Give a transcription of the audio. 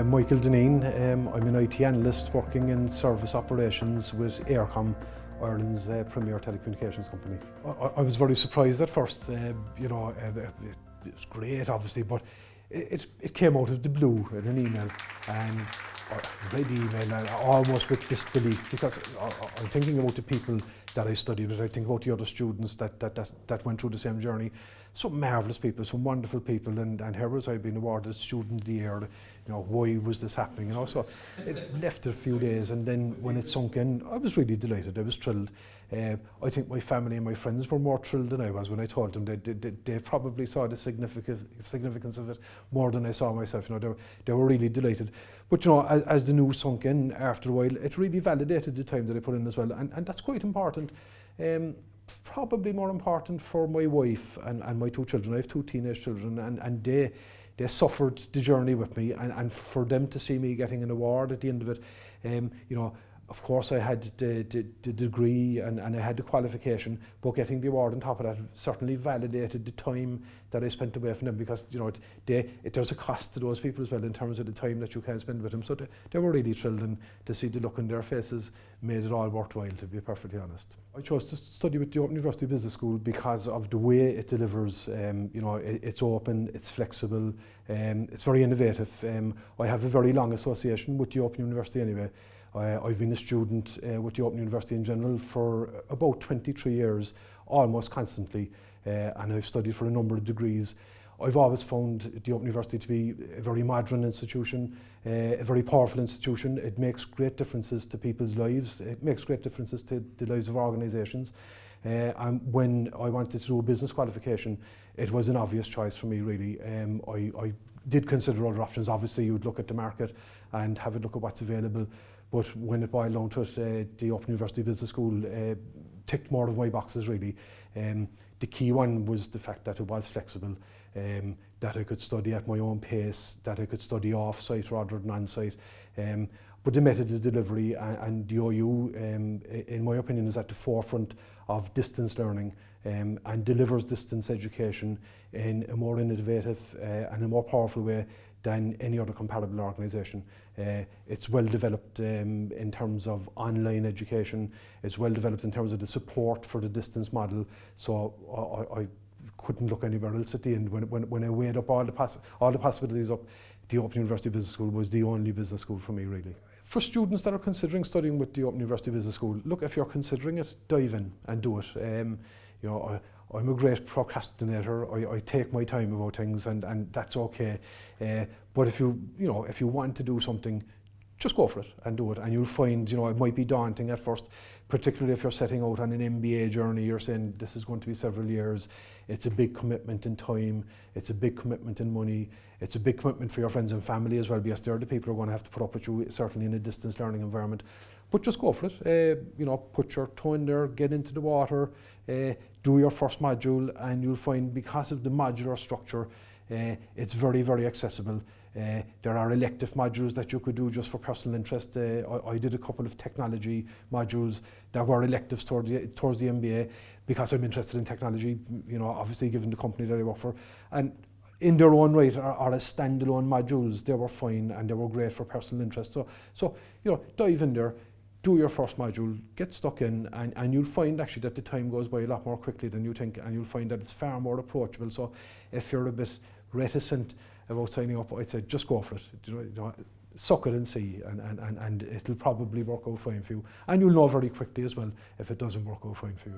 Michael Dineen. I'm an IT analyst working in service operations with Aircom, Ireland's premier telecommunications company. I was very surprised at first. It was great, obviously, but it came out of the blue in an email, and I read the email almost with disbelief, because I'm thinking about the people that I studied with. I think about the other students that went through the same journey. Some marvellous people, some wonderful people, and here was I being awarded Student of the Year. Why was this happening? So it left a few days, and then when it sunk in, I was really delighted. I was thrilled. I think my family and my friends were more thrilled than I was when I told them. They probably saw the significance of it more than I saw myself. They were really delighted. But as the news sunk in after a while, it really validated the time that I put in as well, and that's quite important. Probably more important for my wife and my two children. I have two teenage children, and they suffered the journey with me, and for them to see me getting an award at the end of it, of course I had the degree and I had the qualification, but getting the award on top of that certainly validated the time that I spent away from them, because there's a cost to those people as well in terms of the time that you can spend with them. So they were really thrilled, and to see the look on their faces made it all worthwhile, to be perfectly honest. I chose to study with the Open University Business School because of the way it delivers. It's open, it's flexible, it's very innovative. I have a very long association with the Open University anyway. I've been a student with the Open University in general for about 23 years, almost constantly, and I've studied for a number of degrees. I've always found the Open University to be a very modern institution, a very powerful institution. It makes great differences to people's lives. It makes great differences to the lives of organisations. And when I wanted to do a business qualification, it was an obvious choice for me, really. I did consider other options. Obviously, you'd look at the market and have a look at what's available. But when it boiled down to it, the Open University Business School ticked more of my boxes, really. The key one was the fact that it was flexible, that I could study at my own pace, that I could study off-site rather than on-site. But the method of delivery and the OU, in my opinion, is at the forefront of distance learning, and delivers distance education in a more innovative and a more powerful way than any other comparable organisation. It's well developed in terms of online education. It's well developed in terms of the support for the distance model. So I couldn't look anywhere else at the end. When I weighed up all the possibilities up, the Open University Business School was the only business school for me, really. For students that are considering studying with the Open University Business School, look, if you're considering it, dive in and do it. I'm a great procrastinator. I take my time about things, and that's okay. But if you want to do something, just go for it and do it, and you'll find, it might be daunting at first, particularly if you're setting out on an MBA journey. You're saying this is going to be several years. It's a big commitment in time. It's a big commitment in money. It's a big commitment for your friends and family as well, because they're the people who are going to have to put up with you, certainly in a distance learning environment. But just go for it. Put your toe in there, get into the water, do your first module, and you'll find, because of the modular structure, it's very, very accessible. There are elective modules that you could do just for personal interest. I did a couple of technology modules that were electives towards the MBA, because I'm interested in technology, obviously, given the company that I work for. And in their own right are as standalone modules. They were fine, and they were great for personal interest. So dive in there, do your first module, get stuck in, and you'll find actually that the time goes by a lot more quickly than you think, and you'll find that it's far more approachable. So if you're a bit reticent about signing up, I'd say just go for it. Suck it and see, and it'll probably work out fine for you. And you'll know very quickly as well if it doesn't work out fine for you,